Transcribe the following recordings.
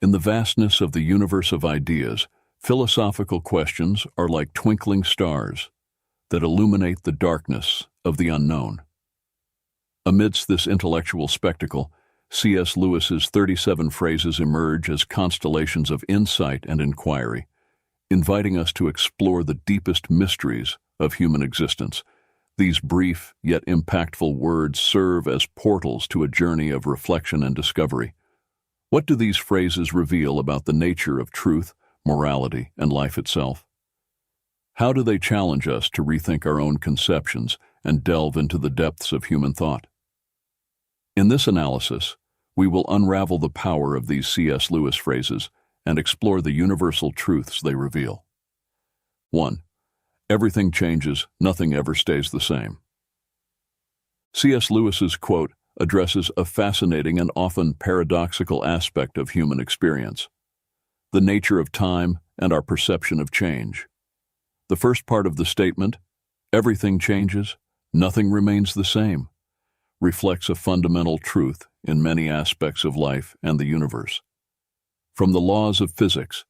In the vastness of the universe of ideas, philosophical questions are like twinkling stars that illuminate the darkness of the unknown. Amidst this intellectual spectacle, C.S. Lewis's 37 phrases emerge as constellations of insight and inquiry, inviting us to explore the deepest mysteries of human existence. These brief yet impactful words serve as portals to a journey of reflection and discovery. What do these phrases reveal about the nature of truth, morality, and life itself? How do they challenge us to rethink our own conceptions and delve into the depths of human thought? In this analysis, we will unravel the power of these C.S. Lewis phrases and explore the universal truths they reveal. 1. Everything changes, nothing ever stays the same. C.S. Lewis's quote addresses a fascinating and often paradoxical aspect of human experience: the nature of time and our perception of change. The first part of the statement, "Everything changes, nothing remains the same," reflects a fundamental truth in many aspects of life and the universe. From the laws of physics,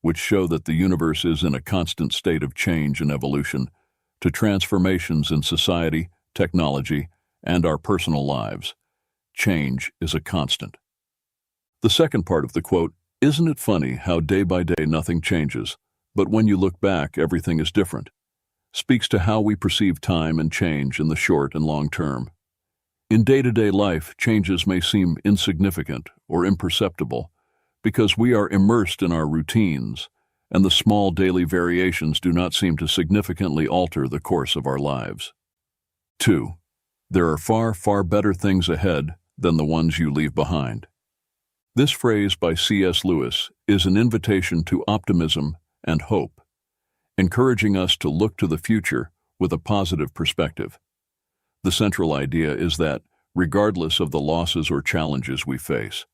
which show that the universe is in a constant state of change and evolution, to transformations in society, technology, and our personal lives, change is a constant. The second part of the quote, "Isn't it funny how day by day nothing changes, but when you look back everything is different," speaks to how we perceive time and change in the short and long term. In day-to-day life, changes may seem insignificant or imperceptible because we are immersed in our routines, and the small daily variations do not seem to significantly alter the course of our lives. 2. There are far, far better things ahead than the ones you leave behind. This phrase by C.S. Lewis is an invitation to optimism and hope, encouraging us to look to the future with a positive perspective. The central idea is that, regardless of the losses or challenges we face,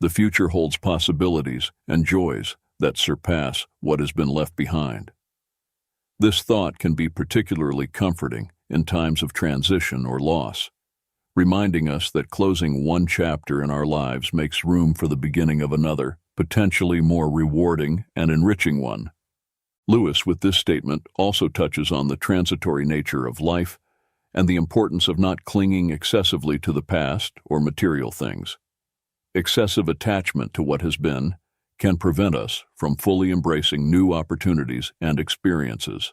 the future holds possibilities and joys that surpass what has been left behind. This thought can be particularly comforting in times of transition or loss, reminding us that closing one chapter in our lives makes room for the beginning of another, potentially more rewarding and enriching one. Lewis, with this statement, also touches on the transitory nature of life and the importance of not clinging excessively to the past or material things. Excessive attachment to what has been can prevent us from fully embracing new opportunities and experiences.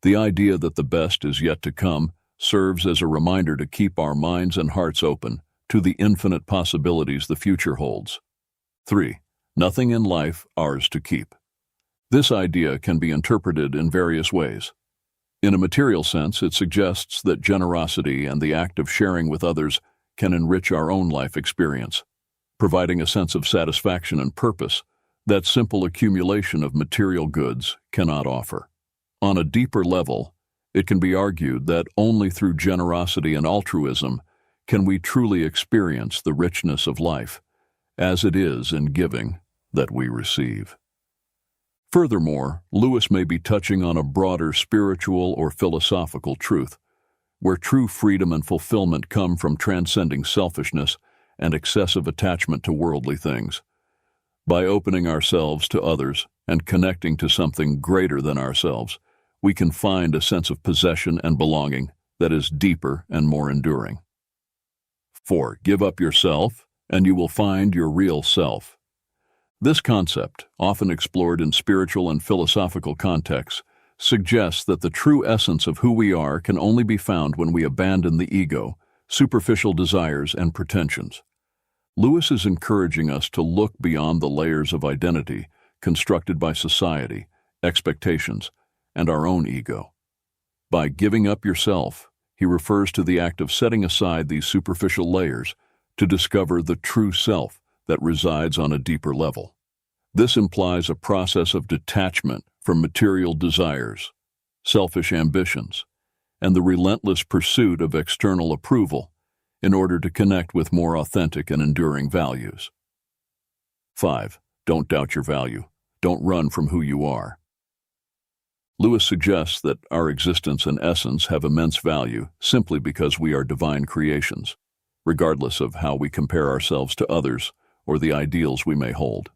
The idea that the best is yet to come serves as a reminder to keep our minds and hearts open to the infinite possibilities the future holds. 3. Nothing in life ours to keep. This idea can be interpreted in various ways. In a material sense, it suggests that generosity and the act of sharing with others can enrich our own life experience, providing a sense of satisfaction and purpose that simple accumulation of material goods cannot offer. On a deeper level, it can be argued that only through generosity and altruism can we truly experience the richness of life, as it is in giving that we receive. Furthermore, Lewis may be touching on a broader spiritual or philosophical truth, where true freedom and fulfillment come from transcending selfishness and excessive attachment to worldly things. By opening ourselves to others and connecting to something greater than ourselves, we can find a sense of possession and belonging that is deeper and more enduring. 4. Give up yourself, and you will find your real self. This concept, often explored in spiritual and philosophical contexts, suggests that the true essence of who we are can only be found when we abandon the ego, superficial desires, and pretensions. Lewis is encouraging us to look beyond the layers of identity constructed by society, expectations, and our own ego. By giving up yourself, he refers to the act of setting aside these superficial layers to discover the true self that resides on a deeper level. This implies a process of detachment from material desires, selfish ambitions, and the relentless pursuit of external approval in order to connect with more authentic and enduring values. 5. Don't doubt your value. Don't run from who you are. Lewis suggests that our existence and essence have immense value simply because we are divine creations, regardless of how we compare ourselves to others or the ideals we may hold.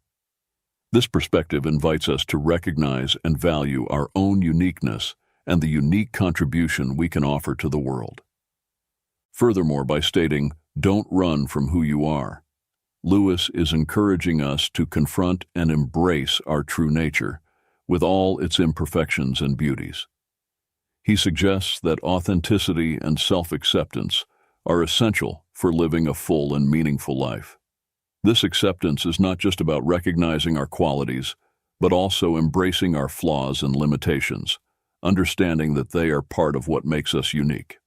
This perspective invites us to recognize and value our own uniqueness and the unique contribution we can offer to the world. Furthermore, by stating, "Don't run from who you are," Lewis is encouraging us to confront and embrace our true nature, with all its imperfections and beauties. He suggests that authenticity and self-acceptance are essential for living a full and meaningful life. This acceptance is not just about recognizing our qualities, but also embracing our flaws and limitations, understanding that they are part of what makes us unique.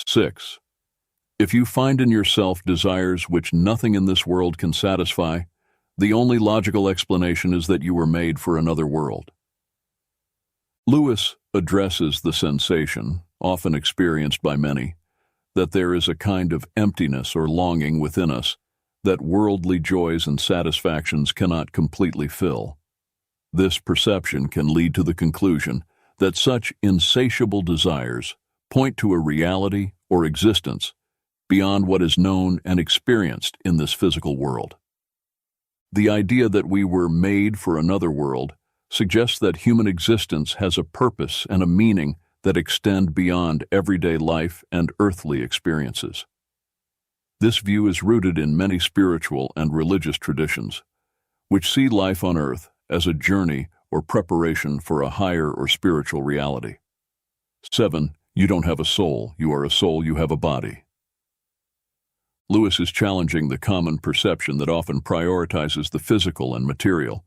6. If you find in yourself desires which nothing in this world can satisfy, the only logical explanation is that you were made for another world. Lewis addresses the sensation, often experienced by many, that there is a kind of emptiness or longing within us that worldly joys and satisfactions cannot completely fill. This perception can lead to the conclusion that such insatiable desires point to a reality or existence beyond what is known and experienced in this physical world. The idea that we were made for another world suggests that human existence has a purpose and a meaning that extend beyond everyday life and earthly experiences. This view is rooted in many spiritual and religious traditions, which see life on earth as a journey or preparation for a higher or spiritual reality. 7. You don't have a soul. You are a soul. You have a body. Lewis is challenging the common perception that often prioritizes the physical and material,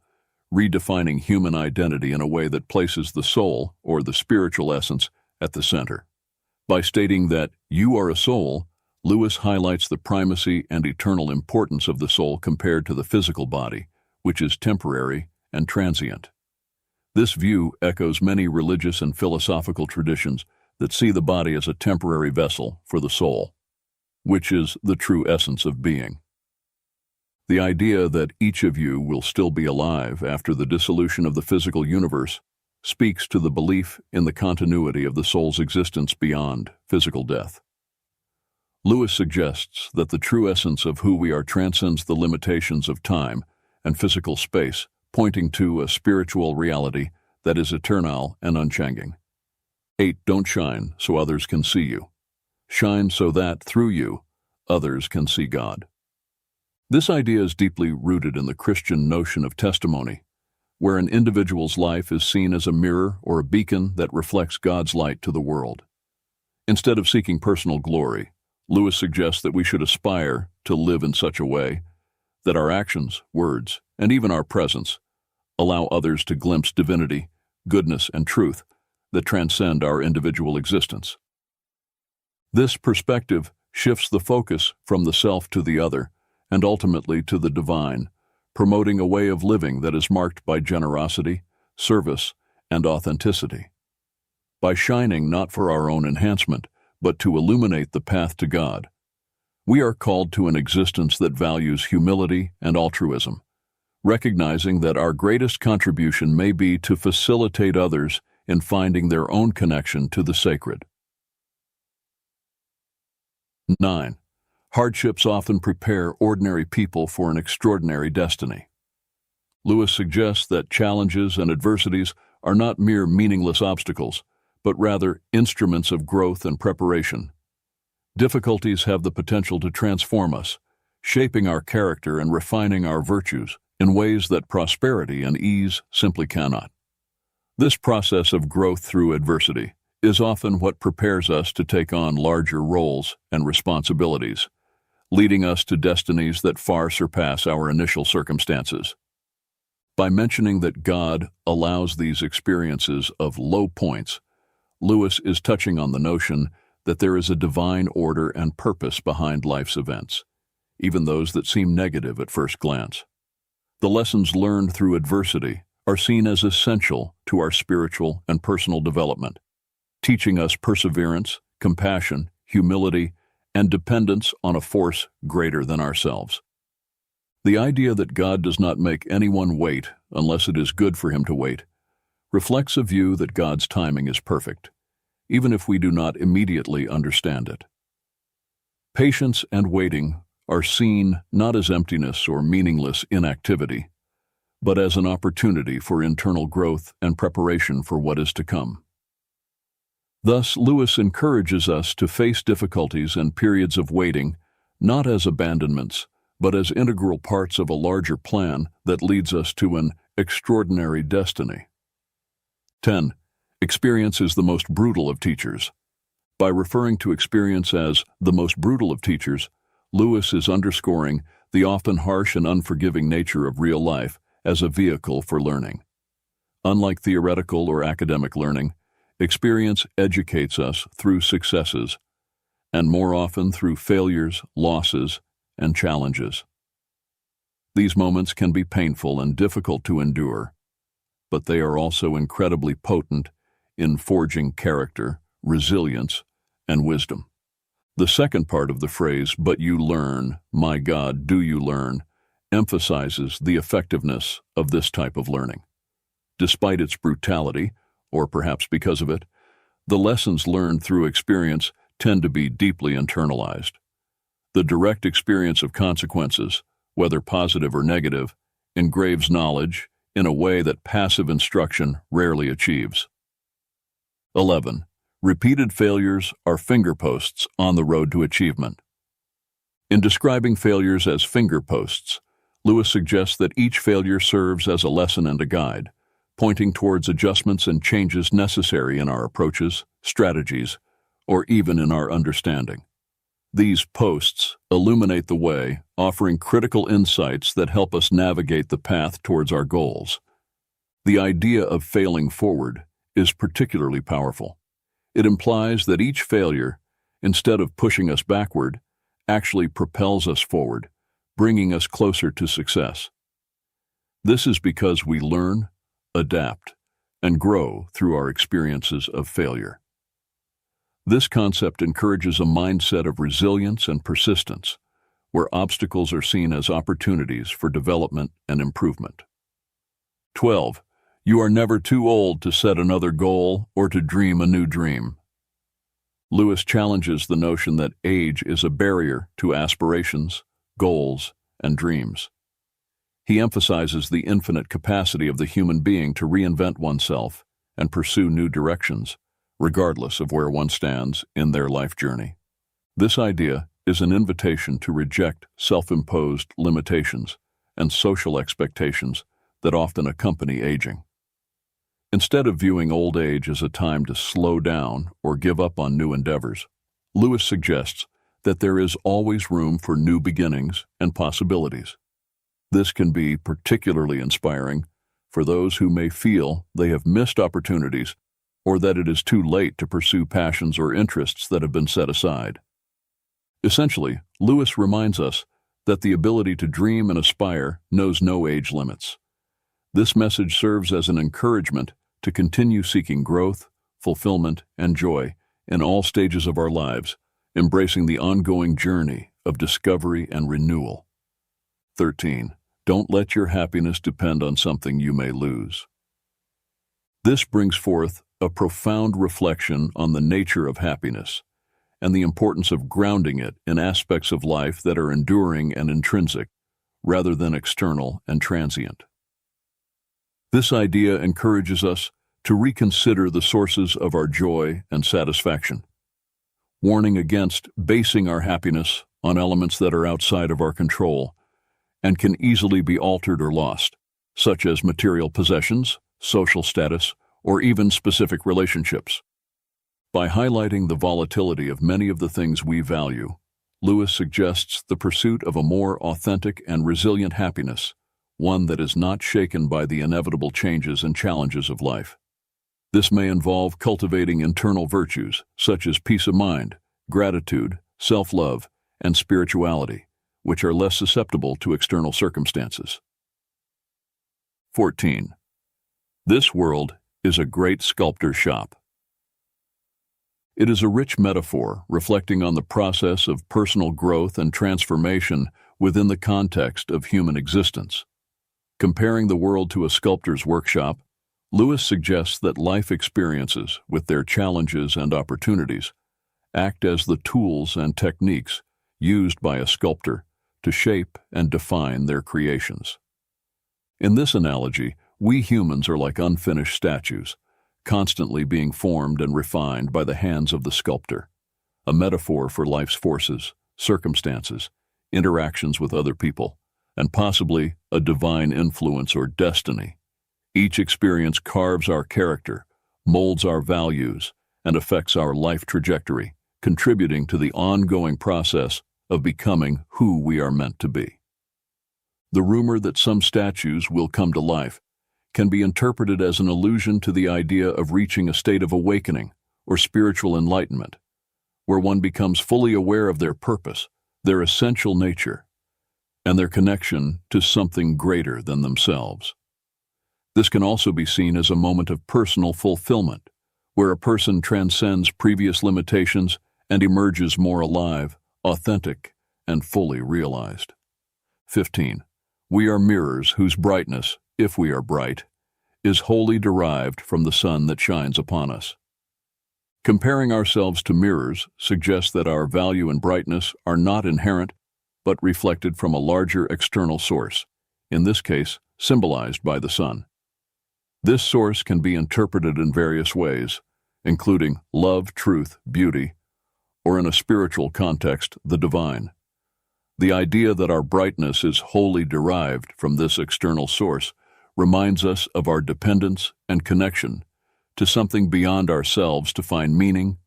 redefining human identity in a way that places the soul, or the spiritual essence, at the center. By stating that you are a soul, Lewis highlights the primacy and eternal importance of the soul compared to the physical body, which is temporary and transient. This view echoes many religious and philosophical traditions that see the body as a temporary vessel for the soul, which is the true essence of being. The idea that each of you will still be alive after the dissolution of the physical universe speaks to the belief in the continuity of the soul's existence beyond physical death. Lewis suggests that the true essence of who we are transcends the limitations of time and physical space, pointing to a spiritual reality that is eternal and unchanging. 8. Don't shine so others can see you. Shine so that, through you, others can see God. This idea is deeply rooted in the Christian notion of testimony, where an individual's life is seen as a mirror or a beacon that reflects God's light to the world. Instead of seeking personal glory, Lewis suggests that we should aspire to live in such a way that our actions, words, and even our presence allow others to glimpse divinity, goodness, and truth that transcend our individual existence. This perspective shifts the focus from the self to the other, and ultimately to the divine, promoting a way of living that is marked by generosity, service, and authenticity. By shining not for our own enhancement, but to illuminate the path to God, we are called to an existence that values humility and altruism, recognizing that our greatest contribution may be to facilitate others in finding their own connection to the sacred. 9. Hardships often prepare ordinary people for an extraordinary destiny. Lewis suggests that challenges and adversities are not mere meaningless obstacles, but rather instruments of growth and preparation. Difficulties have the potential to transform us, shaping our character and refining our virtues in ways that prosperity and ease simply cannot. This process of growth through adversity is often what prepares us to take on larger roles and responsibilities, leading us to destinies that far surpass our initial circumstances. By mentioning that God allows these experiences of low points, Lewis is touching on the notion that there is a divine order and purpose behind life's events, even those that seem negative at first glance. The lessons learned through adversity are seen as essential to our spiritual and personal development, teaching us perseverance, compassion, humility, and dependence on a force greater than ourselves. The idea that God does not make anyone wait unless it is good for him to wait reflects a view that God's timing is perfect, even if we do not immediately understand it. Patience and waiting are seen not as emptiness or meaningless inactivity, but as an opportunity for internal growth and preparation for what is to come. Thus, Lewis encourages us to face difficulties and periods of waiting, not as abandonments, but as integral parts of a larger plan that leads us to an extraordinary destiny. 10. Experience is the most brutal of teachers. By referring to experience as the most brutal of teachers, Lewis is underscoring the often harsh and unforgiving nature of real life as a vehicle for learning. Unlike theoretical or academic learning, experience educates us through successes, and more often through failures, losses, and challenges. These moments can be painful and difficult to endure, but they are also incredibly potent in forging character, resilience, and wisdom. The second part of the phrase, "but you learn, my God, do you learn," emphasizes the effectiveness of this type of learning. Despite its brutality, or perhaps because of it, the lessons learned through experience tend to be deeply internalized. The direct experience of consequences, whether positive or negative, engraves knowledge in a way that passive instruction rarely achieves. 11. Repeated failures are fingerposts on the road to achievement. In describing failures as fingerposts, Lewis suggests that each failure serves as a lesson and a guide, pointing towards adjustments and changes necessary in our approaches, strategies, or even in our understanding. These posts illuminate the way, offering critical insights that help us navigate the path towards our goals. The idea of failing forward is particularly powerful. It implies that each failure, instead of pushing us backward, actually propels us forward, bringing us closer to success. This is because we learn, adapt, and grow through our experiences of failure. This concept encourages a mindset of resilience and persistence, where obstacles are seen as opportunities for development and improvement. 12. You are never too old to set another goal or to dream a new dream. Lewis challenges the notion that age is a barrier to aspirations, goals, and dreams. He emphasizes the infinite capacity of the human being to reinvent oneself and pursue new directions, regardless of where one stands in their life journey. This idea is an invitation to reject self-imposed limitations and social expectations that often accompany aging. Instead of viewing old age as a time to slow down or give up on new endeavors, Lewis suggests that there is always room for new beginnings and possibilities. This can be particularly inspiring for those who may feel they have missed opportunities or that it is too late to pursue passions or interests that have been set aside. Essentially, Lewis reminds us that the ability to dream and aspire knows no age limits. This message serves as an encouragement to continue seeking growth, fulfillment, and joy in all stages of our lives, embracing the ongoing journey of discovery and renewal. 13. Don't let your happiness depend on something you may lose. This brings forth a profound reflection on the nature of happiness and the importance of grounding it in aspects of life that are enduring and intrinsic, rather than external and transient. This idea encourages us to reconsider the sources of our joy and satisfaction, warning against basing our happiness on elements that are outside of our control and can easily be altered or lost, such as material possessions, social status, or even specific relationships. By highlighting the volatility of many of the things we value, Lewis suggests the pursuit of a more authentic and resilient happiness, one that is not shaken by the inevitable changes and challenges of life. This may involve cultivating internal virtues such as peace of mind, gratitude, self-love, and spirituality, which are less susceptible to external circumstances. 14. This world is a great sculptor's shop. It is a rich metaphor reflecting on the process of personal growth and transformation within the context of human existence. Comparing the world to a sculptor's workshop, Lewis suggests that life experiences, with their challenges and opportunities, act as the tools and techniques used by a sculptor to shape and define their creations. In this analogy, we humans are like unfinished statues, constantly being formed and refined by the hands of the sculptor, a metaphor for life's forces, circumstances, interactions with other people, and possibly a divine influence or destiny. Each experience carves our character, molds our values, and affects our life trajectory, contributing to the ongoing process of becoming who we are meant to be. The rumor that some statues will come to life can be interpreted as an allusion to the idea of reaching a state of awakening or spiritual enlightenment, where one becomes fully aware of their purpose, their essential nature, and their connection to something greater than themselves. This can also be seen as a moment of personal fulfillment, where a person transcends previous limitations and emerges more alive, authentic, and fully realized. 15. We are mirrors whose brightness, if we are bright, is wholly derived from the sun that shines upon us. Comparing ourselves to mirrors suggests that our value and brightness are not inherent, but reflected from a larger external source, in this case, symbolized by the sun. This source can be interpreted in various ways, including love, truth, beauty, or in a spiritual context, the divine. The idea that our brightness is wholly derived from this external source reminds us of our dependence and connection to something beyond ourselves to find meaning,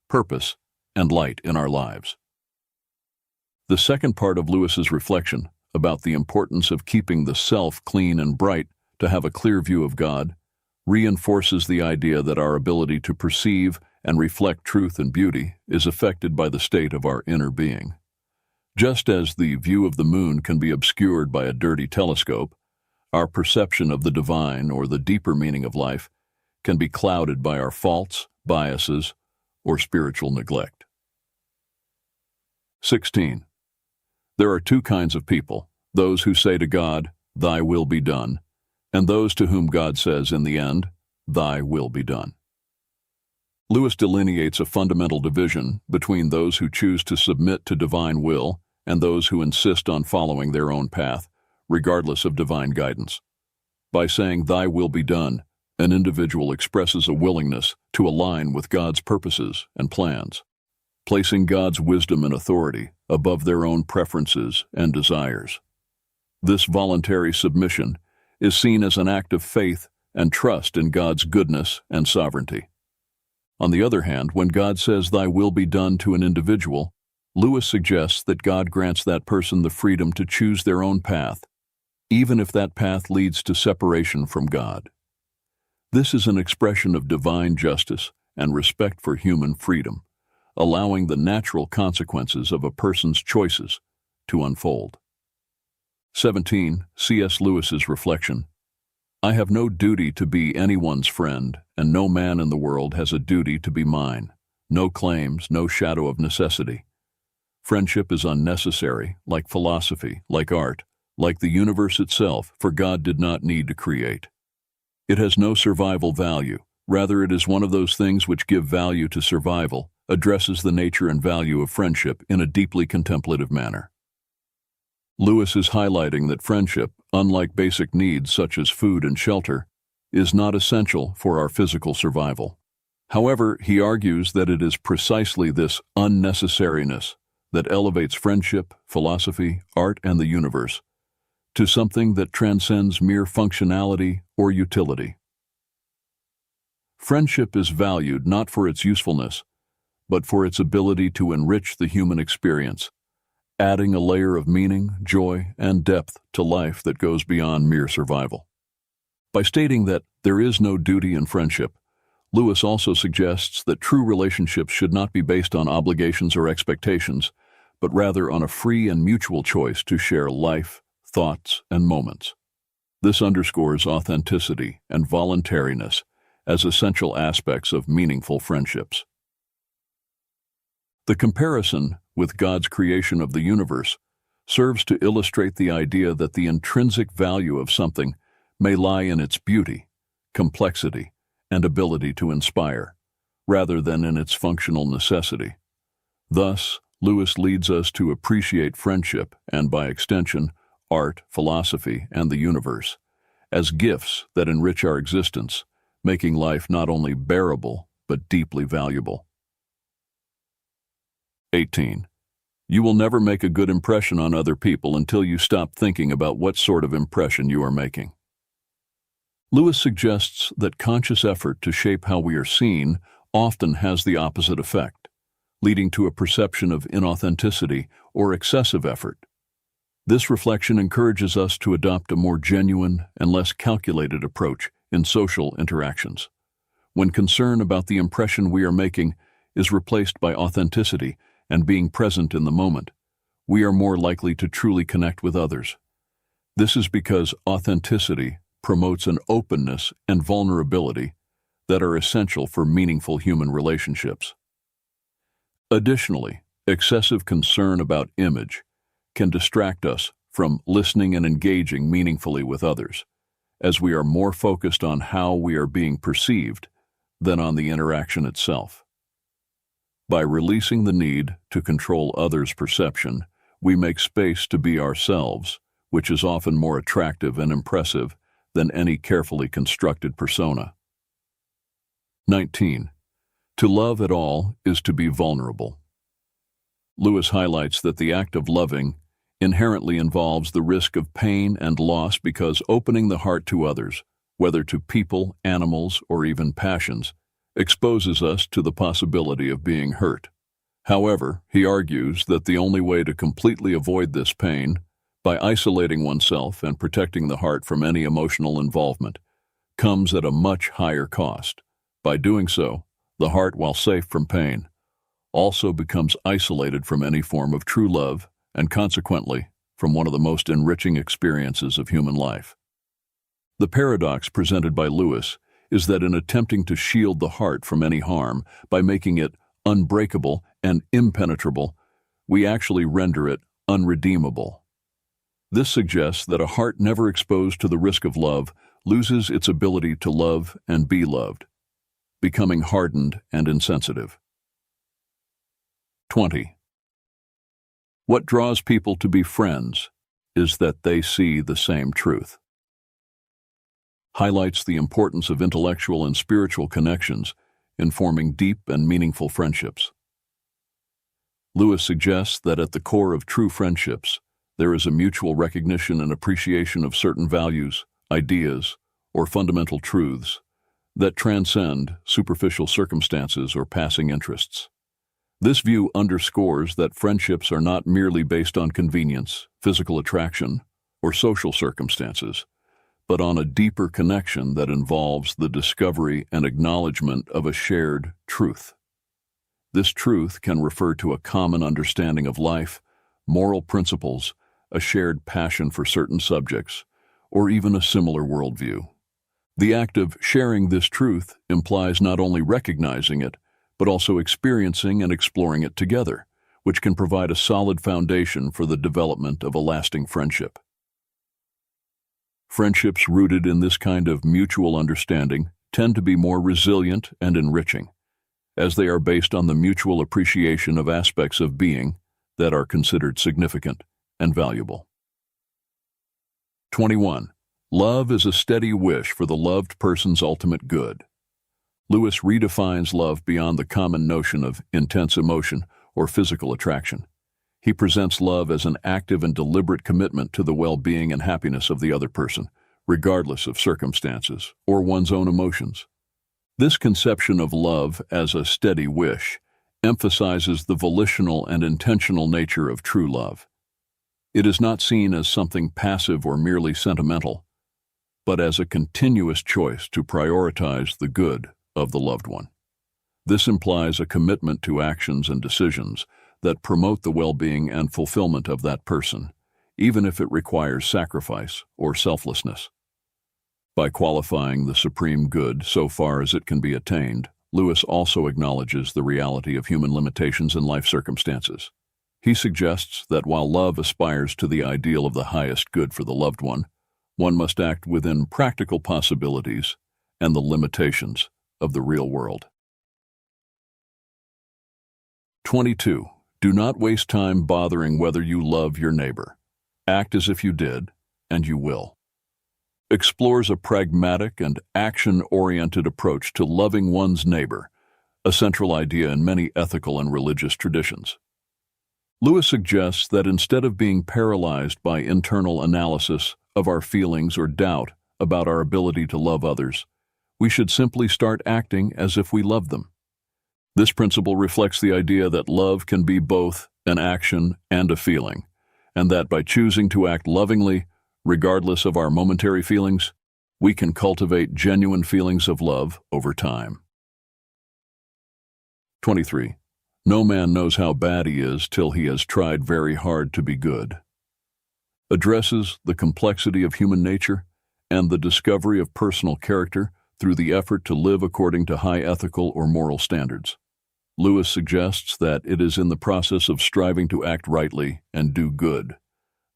purpose, and light in our lives. The second part of Lewis's reflection about the importance of keeping the self clean and bright to have a clear view of God reinforces the idea that our ability to perceive and reflect truth and beauty is affected by the state of our inner being. Just as the view of the moon can be obscured by a dirty telescope, our perception of the divine or the deeper meaning of life can be clouded by our faults, biases, or spiritual neglect. 16. There are two kinds of people, those who say to God, "Thy will be done," and those to whom God says in the end, "Thy will be done." Lewis delineates a fundamental division between those who choose to submit to divine will and those who insist on following their own path, regardless of divine guidance. By saying, "Thy will be done," an individual expresses a willingness to align with God's purposes and plans, placing God's wisdom and authority above their own preferences and desires. This voluntary submission is seen as an act of faith and trust in God's goodness and sovereignty. On the other hand, when God says, "Thy will be done" to an individual, Lewis suggests that God grants that person the freedom to choose their own path, even if that path leads to separation from God. This is an expression of divine justice and respect for human freedom, allowing the natural consequences of a person's choices to unfold. 17. C.S. Lewis's reflection. I have no duty to be anyone's friend, and no man in the world has a duty to be mine. No claims, no shadow of necessity. Friendship is unnecessary, like philosophy, like art, like the universe itself, for God did not need to create. It has no survival value. Rather, it is one of those things which give value to survival, addresses the nature and value of friendship in a deeply contemplative manner. Lewis is highlighting that friendship, unlike basic needs such as food and shelter, is not essential for our physical survival. However, he argues that it is precisely this unnecessariness that elevates friendship, philosophy, art, and the universe to something that transcends mere functionality or utility. Friendship is valued not for its usefulness, but for its ability to enrich the human experience, adding a layer of meaning, joy, and depth to life that goes beyond mere survival. By stating that there is no duty in friendship, Lewis also suggests that true relationships should not be based on obligations or expectations, but rather on a free and mutual choice to share life, thoughts, and moments. This underscores authenticity and voluntariness as essential aspects of meaningful friendships. The comparison with God's creation of the universe serves to illustrate the idea that the intrinsic value of something may lie in its beauty, complexity, and ability to inspire, rather than in its functional necessity. Thus, Lewis leads us to appreciate friendship and, by extension, art, philosophy, and the universe as gifts that enrich our existence, making life not only bearable, but deeply valuable. 18. You will never make a good impression on other people until you stop thinking about what sort of impression you are making. Lewis suggests that conscious effort to shape how we are seen often has the opposite effect, leading to a perception of inauthenticity or excessive effort. This reflection encourages us to adopt a more genuine and less calculated approach in social interactions. When concern about the impression we are making is replaced by authenticity and being present in the moment, we are more likely to truly connect with others. This is because authenticity promotes an openness and vulnerability that are essential for meaningful human relationships. Additionally, excessive concern about image can distract us from listening and engaging meaningfully with others, as we are more focused on how we are being perceived than on the interaction itself. By releasing the need to control others' perception, we make space to be ourselves, which is often more attractive and impressive than any carefully constructed persona. 19. To love at all is to be vulnerable. Lewis highlights that the act of loving inherently involves the risk of pain and loss because opening the heart to others, whether to people, animals, or even passions, exposes us to the possibility of being hurt. However, he argues that the only way to completely avoid this pain, by isolating oneself and protecting the heart from any emotional involvement, comes at a much higher cost. By doing so, the heart, while safe from pain, also becomes isolated from any form of true love and consequently from one of the most enriching experiences of human life. The paradox presented by Lewis is that in attempting to shield the heart from any harm by making it unbreakable and impenetrable, we actually render it unredeemable. This suggests that a heart never exposed to the risk of love loses its ability to love and be loved, becoming hardened and insensitive. 20. What draws people to be friends is that they see the same truth. Highlights the importance of intellectual and spiritual connections in forming deep and meaningful friendships. Lewis suggests that at the core of true friendships, there is a mutual recognition and appreciation of certain values, ideas, or fundamental truths that transcend superficial circumstances or passing interests. This view underscores that friendships are not merely based on convenience, physical attraction, or social circumstances, but on a deeper connection that involves the discovery and acknowledgement of a shared truth. This truth can refer to a common understanding of life, moral principles, a shared passion for certain subjects, or even a similar worldview. The act of sharing this truth implies not only recognizing it, but also experiencing and exploring it together, which can provide a solid foundation for the development of a lasting friendship. Friendships rooted in this kind of mutual understanding tend to be more resilient and enriching, as they are based on the mutual appreciation of aspects of being that are considered significant and valuable. 21. Love is a steady wish for the loved person's ultimate good. Lewis redefines love beyond the common notion of intense emotion or physical attraction. He presents love as an active and deliberate commitment to the well-being and happiness of the other person, regardless of circumstances or one's own emotions. This conception of love as a steady wish emphasizes the volitional and intentional nature of true love. It is not seen as something passive or merely sentimental, but as a continuous choice to prioritize the good of the loved one. This implies a commitment to actions and decisions that promote the well-being and fulfillment of that person, even if it requires sacrifice or selflessness. By qualifying the supreme good so far as it can be attained, Lewis also acknowledges the reality of human limitations in life circumstances. He suggests that while love aspires to the ideal of the highest good for the loved one must act within practical possibilities and the limitations of the real world. 22. Do not waste time bothering whether you love your neighbor. Act as if you did, and you will. explores a pragmatic and action-oriented approach to loving one's neighbor, a central idea in many ethical and religious traditions. Lewis suggests that instead of being paralyzed by internal analysis of our feelings or doubt about our ability to love others, we should simply start acting as if we love them. This principle reflects the idea that love can be both an action and a feeling, and that by choosing to act lovingly, regardless of our momentary feelings, we can cultivate genuine feelings of love over time. 23. No man knows how bad he is till he has tried very hard to be good. Addresses the complexity of human nature and the discovery of personal character through the effort to live according to high ethical or moral standards. Lewis suggests that it is in the process of striving to act rightly and do good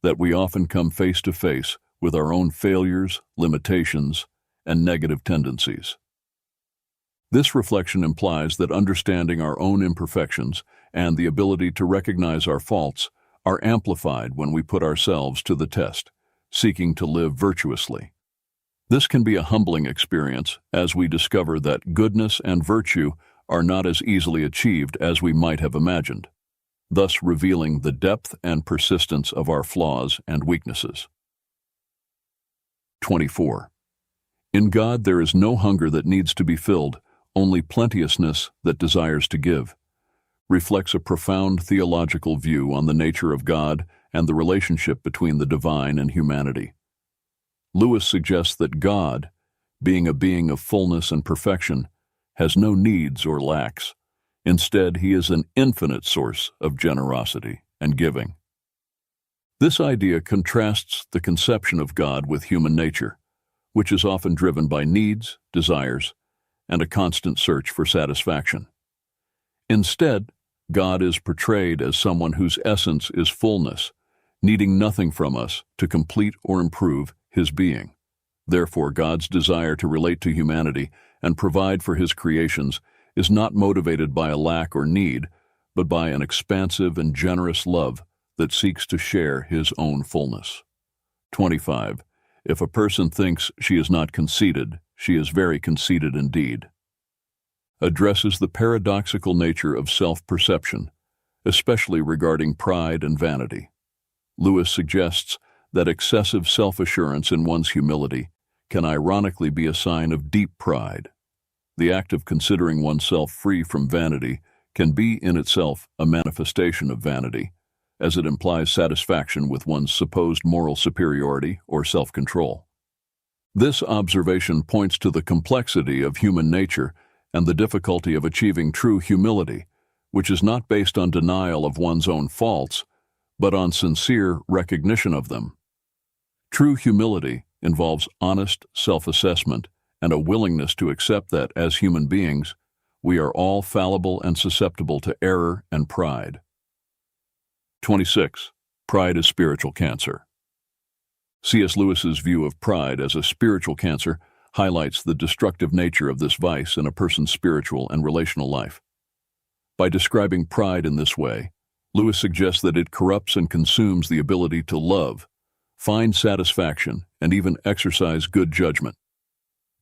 that we often come face to face with our own failures, limitations, and negative tendencies. This reflection implies that understanding our own imperfections and the ability to recognize our faults are amplified when we put ourselves to the test, seeking to live virtuously. This can be a humbling experience as we discover that goodness and virtue are not as easily achieved as we might have imagined, thus revealing the depth and persistence of our flaws and weaknesses. 24. In God there is no hunger that needs to be filled, only plenteousness that desires to give, reflects a profound theological view on the nature of God and the relationship between the divine and humanity. Lewis suggests that God, being a being of fullness and perfection, has no needs or lacks. Instead, he is an infinite source of generosity and giving. This idea contrasts the conception of God with human nature, which is often driven by needs, desires, and a constant search for satisfaction. Instead, God is portrayed as someone whose essence is fullness, needing nothing from us to complete or improve his being. Therefore, God's desire to relate to humanity and provide for his creations is not motivated by a lack or need, but by an expansive and generous love that seeks to share his own fullness. 25. If a person thinks she is not conceited, she is very conceited indeed. Addresses the paradoxical nature of self-perception, especially regarding pride and vanity. Lewis suggests that excessive self-assurance in one's humility can ironically be a sign of deep pride. The act of considering oneself free from vanity can be in itself a manifestation of vanity, as it implies satisfaction with one's supposed moral superiority or self-control. This observation points to the complexity of human nature and the difficulty of achieving true humility, which is not based on denial of one's own faults, but on sincere recognition of them. True humility involves honest self-assessment and a willingness to accept that, as human beings, we are all fallible and susceptible to error and pride. 26. Pride is spiritual cancer. C.S. Lewis's view of pride as a spiritual cancer highlights the destructive nature of this vice in a person's spiritual and relational life. By describing pride in this way, Lewis suggests that it corrupts and consumes the ability to love, find satisfaction, and even exercise good judgment.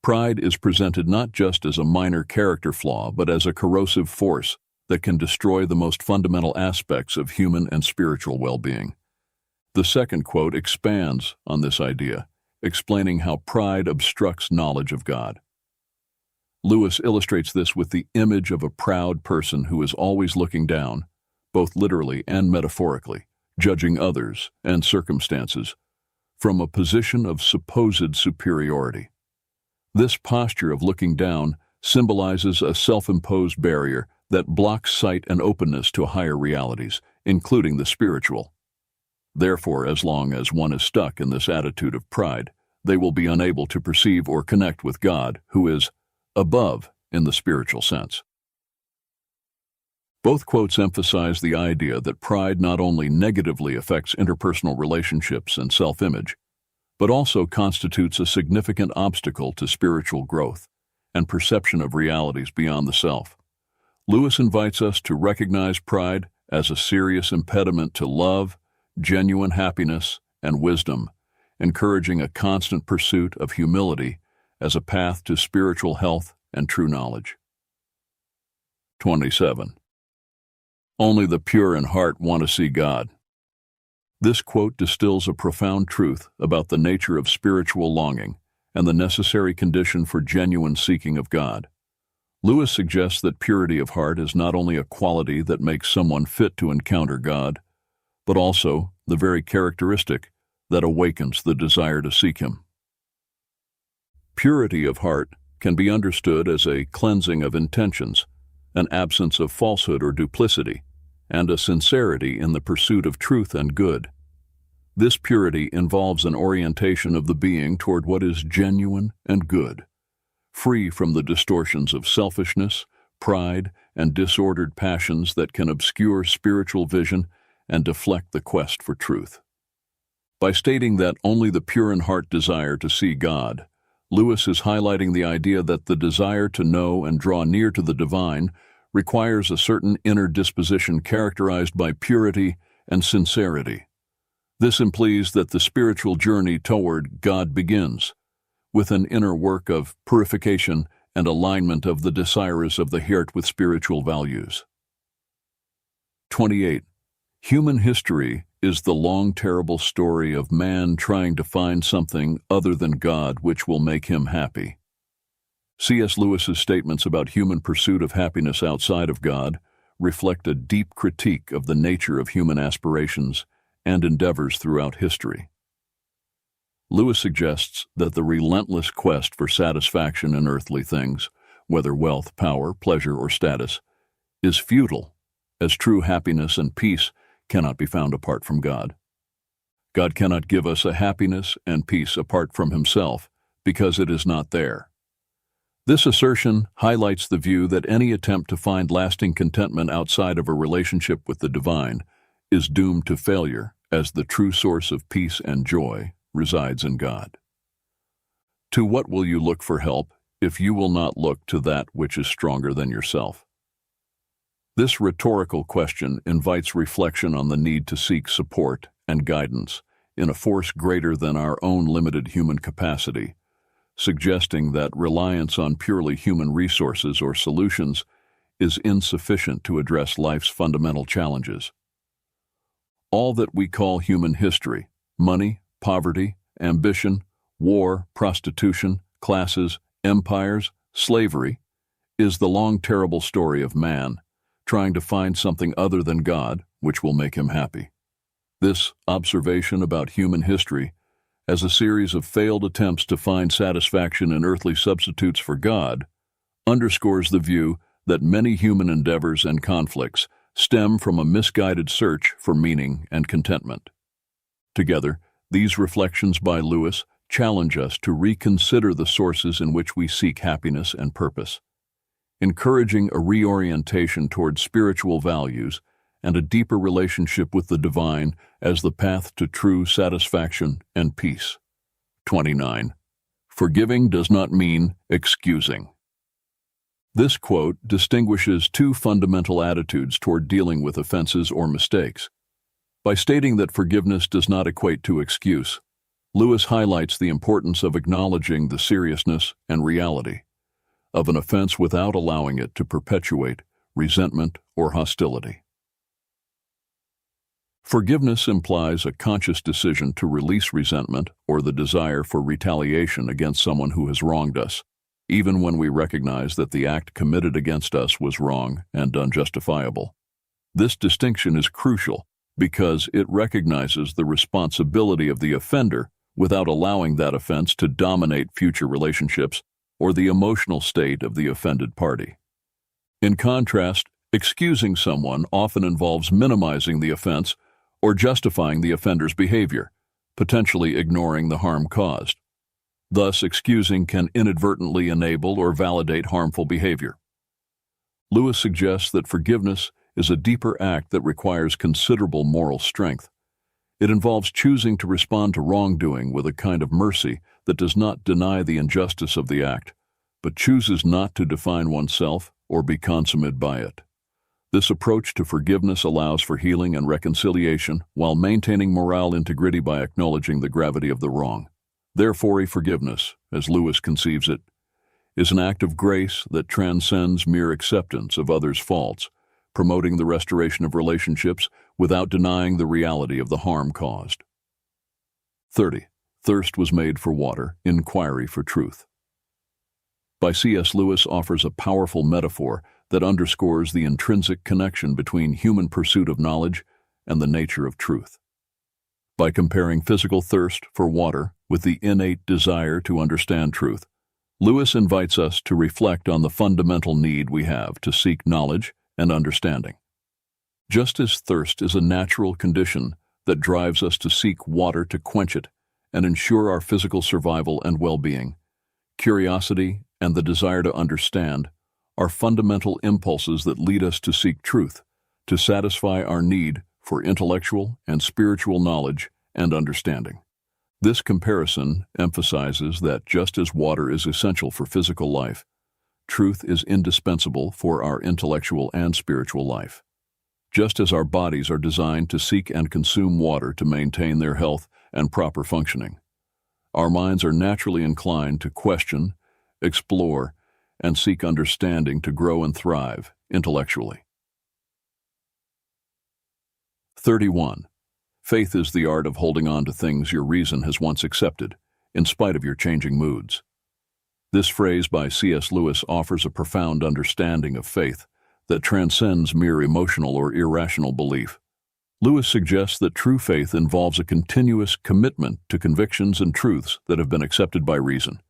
Pride is presented not just as a minor character flaw, but as a corrosive force that can destroy the most fundamental aspects of human and spiritual well-being. The second quote expands on this idea, explaining how pride obstructs knowledge of God. Lewis illustrates this with the image of a proud person who is always looking down, both literally and metaphorically, judging others and circumstances from a position of supposed superiority. This posture of looking down symbolizes a self-imposed barrier that blocks sight and openness to higher realities, including the spiritual. Therefore, as long as one is stuck in this attitude of pride, they will be unable to perceive or connect with God, who is above in the spiritual sense. Both quotes emphasize the idea that pride not only negatively affects interpersonal relationships and self-image, but also constitutes a significant obstacle to spiritual growth and perception of realities beyond the self. Lewis invites us to recognize pride as a serious impediment to love, genuine happiness, and wisdom, encouraging a constant pursuit of humility as a path to spiritual health and true knowledge. 27. Only the pure in heart want to see God. This quote distills a profound truth about the nature of spiritual longing and the necessary condition for genuine seeking of God. Lewis suggests that purity of heart is not only a quality that makes someone fit to encounter God, but also the very characteristic that awakens the desire to seek Him. Purity of heart can be understood as a cleansing of intentions, an absence of falsehood or duplicity, and a sincerity in the pursuit of truth and good. This purity involves an orientation of the being toward what is genuine and good, free from the distortions of selfishness, pride, and disordered passions that can obscure spiritual vision and deflect the quest for truth. By stating that only the pure in heart desire to see God, Lewis is highlighting the idea that the desire to know and draw near to the divine requires a certain inner disposition characterized by purity and sincerity. This implies that the spiritual journey toward God begins with an inner work of purification and alignment of the desires of the heart with spiritual values. 28. Human history is the long, terrible story of man trying to find something other than God which will make him happy. C.S. Lewis's statements about human pursuit of happiness outside of God reflect a deep critique of the nature of human aspirations and endeavors throughout history. Lewis suggests that the relentless quest for satisfaction in earthly things, whether wealth, power, pleasure, or status, is futile, as true happiness and peace cannot be found apart from God. God cannot give us a happiness and peace apart from Himself, because it is not there. This assertion highlights the view that any attempt to find lasting contentment outside of a relationship with the divine is doomed to failure, as the true source of peace and joy resides in God. To what will you look for help if you will not look to that which is stronger than yourself? This rhetorical question invites reflection on the need to seek support and guidance in a force greater than our own limited human capacity, suggesting that reliance on purely human resources or solutions is insufficient to address life's fundamental challenges. All that we call human history, money, poverty, ambition, war, prostitution, classes, empires, slavery, is the long, terrible story of man trying to find something other than God which will make him happy. This observation about human history as a series of failed attempts to find satisfaction in earthly substitutes for God underscores the view that many human endeavors and conflicts stem from a misguided search for meaning and contentment. Together, these reflections by Lewis challenge us to reconsider the sources in which we seek happiness and purpose, encouraging a reorientation toward spiritual values and a deeper relationship with the divine as the path to true satisfaction and peace. 29. Forgiving does not mean excusing. This quote distinguishes two fundamental attitudes toward dealing with offenses or mistakes. By stating that forgiveness does not equate to excuse, Lewis highlights the importance of acknowledging the seriousness and reality of an offense without allowing it to perpetuate resentment or hostility. Forgiveness implies a conscious decision to release resentment or the desire for retaliation against someone who has wronged us, even when we recognize that the act committed against us was wrong and unjustifiable. This distinction is crucial because it recognizes the responsibility of the offender without allowing that offense to dominate future relationships or the emotional state of the offended party. In contrast, excusing someone often involves minimizing the offense or justifying the offender's behavior, potentially ignoring the harm caused. Thus, excusing can inadvertently enable or validate harmful behavior. Lewis suggests that forgiveness is a deeper act that requires considerable moral strength. It involves choosing to respond to wrongdoing with a kind of mercy that does not deny the injustice of the act, but chooses not to define oneself or be consummated by it. This approach to forgiveness allows for healing and reconciliation while maintaining moral integrity by acknowledging the gravity of the wrong. Therefore, forgiveness, as Lewis conceives it, is an act of grace that transcends mere acceptance of others' faults, promoting the restoration of relationships without denying the reality of the harm caused. 30. Thirst was made for water, inquiry for truth. By C.S. Lewis offers a powerful metaphor that underscores the intrinsic connection between human pursuit of knowledge and the nature of truth. By comparing physical thirst for water with the innate desire to understand truth, Lewis invites us to reflect on the fundamental need we have to seek knowledge and understanding. Just as thirst is a natural condition that drives us to seek water to quench it and ensure our physical survival and well-being, curiosity and the desire to understand are fundamental impulses that lead us to seek truth, to satisfy our need for intellectual and spiritual knowledge and understanding. This comparison emphasizes that just as water is essential for physical life, truth is indispensable for our intellectual and spiritual life. Just as our bodies are designed to seek and consume water to maintain their health and proper functioning, our minds are naturally inclined to question, explore, and seek understanding to grow and thrive intellectually. 31. Faith is the art of holding on to things your reason has once accepted, in spite of your changing moods. This phrase by C.S. Lewis offers a profound understanding of faith that transcends mere emotional or irrational belief. Lewis suggests that true faith involves a continuous commitment to convictions and truths that have been accepted by reason,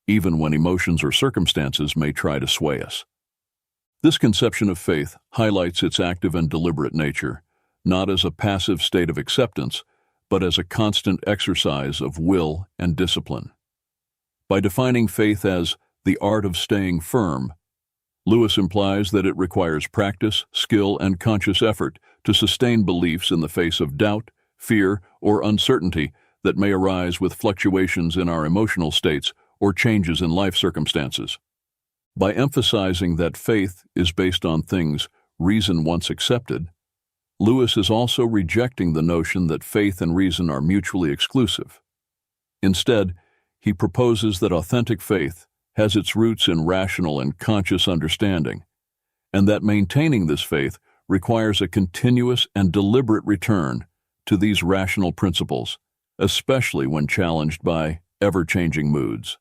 even when emotions or circumstances may try to sway us. This conception of faith highlights its active and deliberate nature, not as a passive state of acceptance, but as a constant exercise of will and discipline. By defining faith as the art of staying firm, Lewis implies that it requires practice, skill, and conscious effort to sustain beliefs in the face of doubt, fear, or uncertainty that may arise with fluctuations in our emotional states or changes in life circumstances. By emphasizing that faith is based on things reason once accepted, Lewis is also rejecting the notion that faith and reason are mutually exclusive. Instead, he proposes that authentic faith has its roots in rational and conscious understanding, and that maintaining this faith requires a continuous and deliberate return to these rational principles, especially when challenged by ever-changing moods.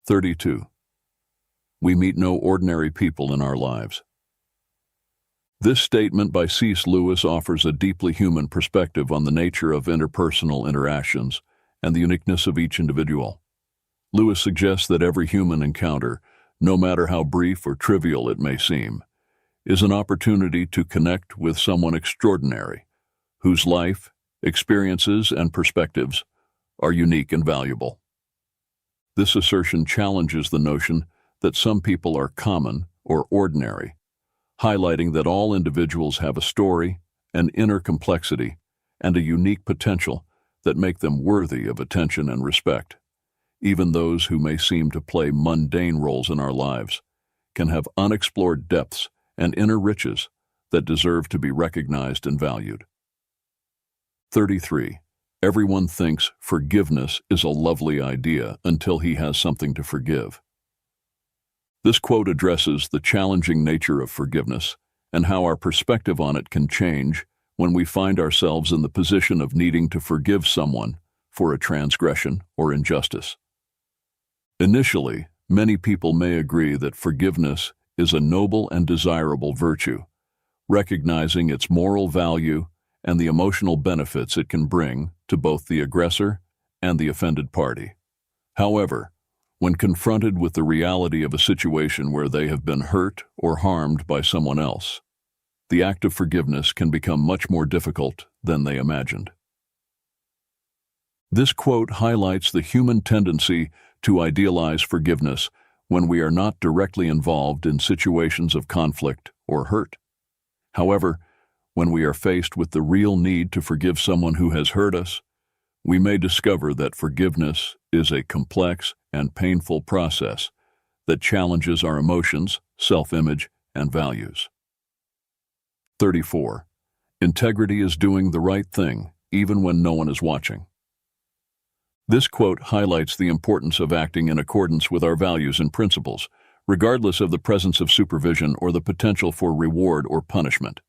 32. We meet no ordinary people in our lives. This statement by C.S. Lewis offers a deeply human perspective on the nature of interpersonal interactions and the uniqueness of each individual. Lewis suggests that every human encounter, no matter how brief or trivial it may seem, is an opportunity to connect with someone extraordinary, whose life, experiences, and perspectives are unique and valuable. This assertion challenges the notion that some people are common or ordinary, highlighting that all individuals have a story, an inner complexity, and a unique potential that make them worthy of attention and respect. Even those who may seem to play mundane roles in our lives can have unexplored depths and inner riches that deserve to be recognized and valued. 33. Everyone thinks forgiveness is a lovely idea until he has something to forgive. This quote addresses the challenging nature of forgiveness and how our perspective on it can change when we find ourselves in the position of needing to forgive someone for a transgression or injustice. Initially, many people may agree that forgiveness is a noble and desirable virtue, recognizing its moral value and the emotional benefits it can bring to both the aggressor and the offended party. However, when confronted with the reality of a situation where they have been hurt or harmed by someone else, the act of forgiveness can become much more difficult than they imagined. This quote highlights the human tendency to idealize forgiveness when we are not directly involved in situations of conflict or hurt. However, when we are faced with the real need to forgive someone who has hurt us, we may discover that forgiveness is a complex and painful process that challenges our emotions, self-image, and values. 34. Integrity is doing the right thing, even when no one is watching. This quote highlights the importance of acting in accordance with our values and principles, regardless of the presence of supervision or the potential for reward or punishment.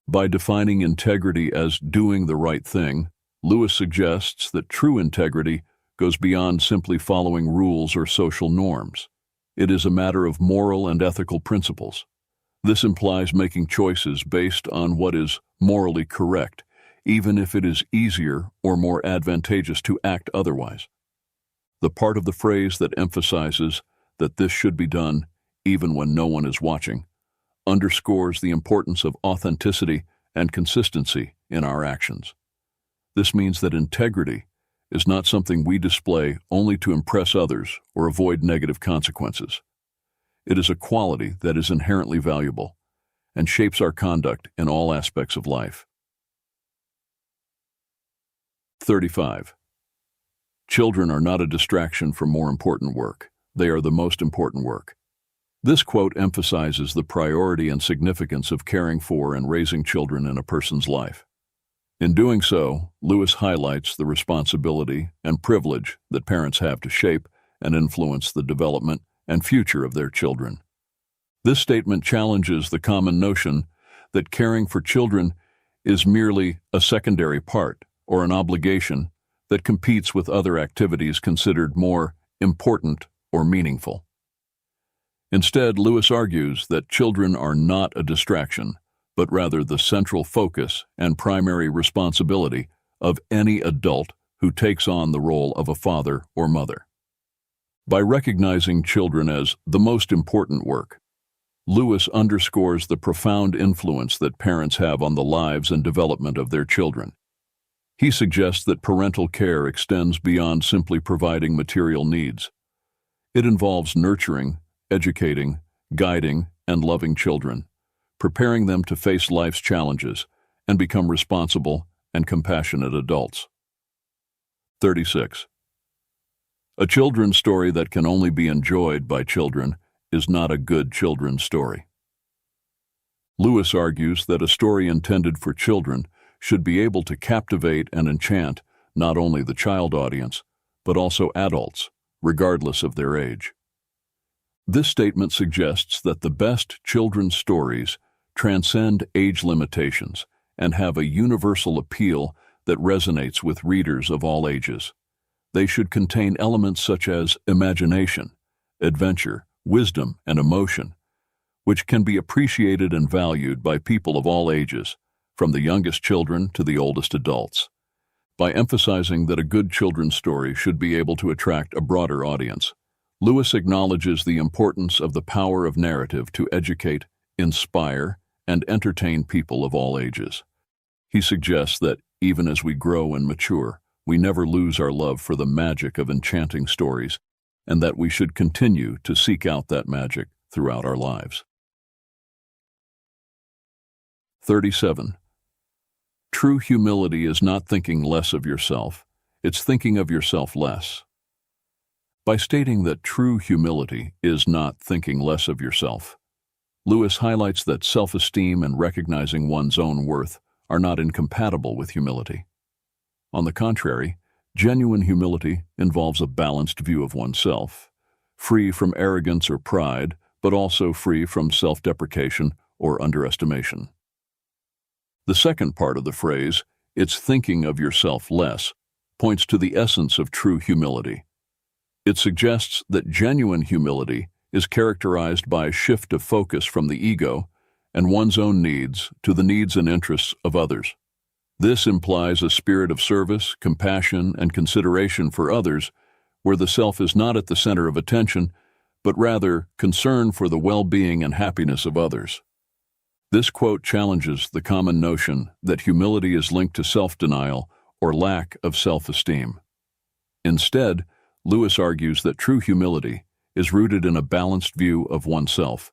By defining integrity as doing the right thing, Lewis suggests that true integrity goes beyond simply following rules or social norms. It is a matter of moral and ethical principles. This implies making choices based on what is morally correct, even if it is easier or more advantageous to act otherwise. The part of the phrase that emphasizes that this should be done even when no one is watching underscores the importance of authenticity and consistency in our actions. This means that integrity is not something we display only to impress others or avoid negative consequences. It is a quality that is inherently valuable and shapes our conduct in all aspects of life. 35. Children are not a distraction from more important work. They are the most important work. This quote emphasizes the priority and significance of caring for and raising children in a person's life. In doing so, Lewis highlights the responsibility and privilege that parents have to shape and influence the development and future of their children. This statement challenges the common notion that caring for children is merely a secondary part or an obligation that competes with other activities considered more important or meaningful. Instead, Lewis argues that children are not a distraction, but rather the central focus and primary responsibility of any adult who takes on the role of a father or mother. By recognizing children as the most important work, Lewis underscores the profound influence that parents have on the lives and development of their children. He suggests that parental care extends beyond simply providing material needs. It involves nurturing, educating, guiding, and loving children, preparing them to face life's challenges and become responsible and compassionate adults. 36. A children's story that can only be enjoyed by children is not a good children's story. Lewis argues that a story intended for children should be able to captivate and enchant not only the child audience, but also adults, regardless of their age. This statement suggests that the best children's stories transcend age limitations and have a universal appeal that resonates with readers of all ages. They should contain elements such as imagination, adventure, wisdom, and emotion, which can be appreciated and valued by people of all ages, from the youngest children to the oldest adults. By emphasizing that a good children's story should be able to attract a broader audience, Lewis acknowledges the importance of the power of narrative to educate, inspire, and entertain people of all ages. He suggests that, even as we grow and mature, we never lose our love for the magic of enchanting stories, and that we should continue to seek out that magic throughout our lives. 37. True humility is not thinking less of yourself, it's thinking of yourself less. By stating that true humility is not thinking less of yourself, Lewis highlights that self-esteem and recognizing one's own worth are not incompatible with humility. On the contrary, genuine humility involves a balanced view of oneself, free from arrogance or pride, but also free from self-deprecation or underestimation. The second part of the phrase, "it's thinking of yourself less," points to the essence of true humility. It suggests that genuine humility is characterized by a shift of focus from the ego and one's own needs to the needs and interests of others. This implies a spirit of service, compassion, and consideration for others, where the self is not at the center of attention, but rather concern for the well-being and happiness of others. This quote challenges the common notion that humility is linked to self-denial or lack of self-esteem. Instead, Lewis argues that true humility is rooted in a balanced view of oneself,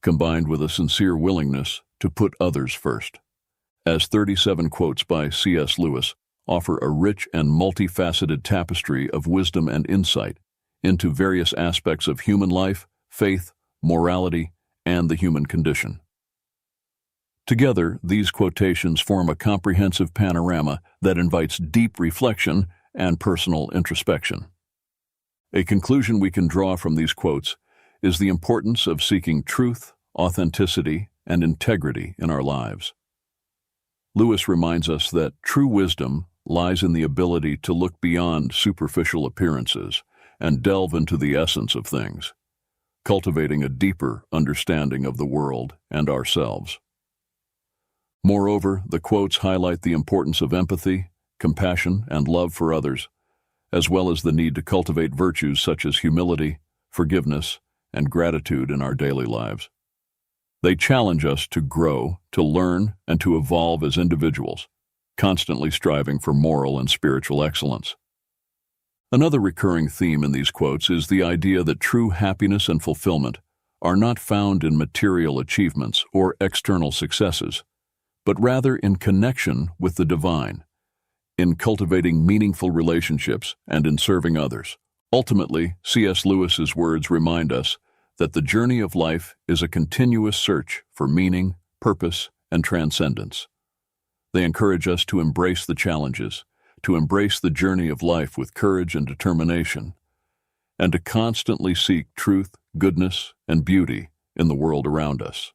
combined with a sincere willingness to put others first. As 37 quotes by C.S. Lewis offer a rich and multifaceted tapestry of wisdom and insight into various aspects of human life, faith, morality, and the human condition. Together, these quotations form a comprehensive panorama that invites deep reflection and personal introspection. A conclusion we can draw from these quotes is the importance of seeking truth, authenticity, and integrity in our lives. Lewis reminds us that true wisdom lies in the ability to look beyond superficial appearances and delve into the essence of things, cultivating a deeper understanding of the world and ourselves. Moreover, the quotes highlight the importance of empathy, compassion, and love for others, as well as the need to cultivate virtues such as humility, forgiveness, and gratitude in our daily lives. They challenge us to grow, to learn, and to evolve as individuals, constantly striving for moral and spiritual excellence. Another recurring theme in these quotes is the idea that true happiness and fulfillment are not found in material achievements or external successes, but rather in connection with the divine, in cultivating meaningful relationships and in serving others. Ultimately, C.S. Lewis's words remind us that the journey of life is a continuous search for meaning, purpose, and transcendence. They encourage us to embrace the challenges, to embrace the journey of life with courage and determination, and to constantly seek truth, goodness, and beauty in the world around us.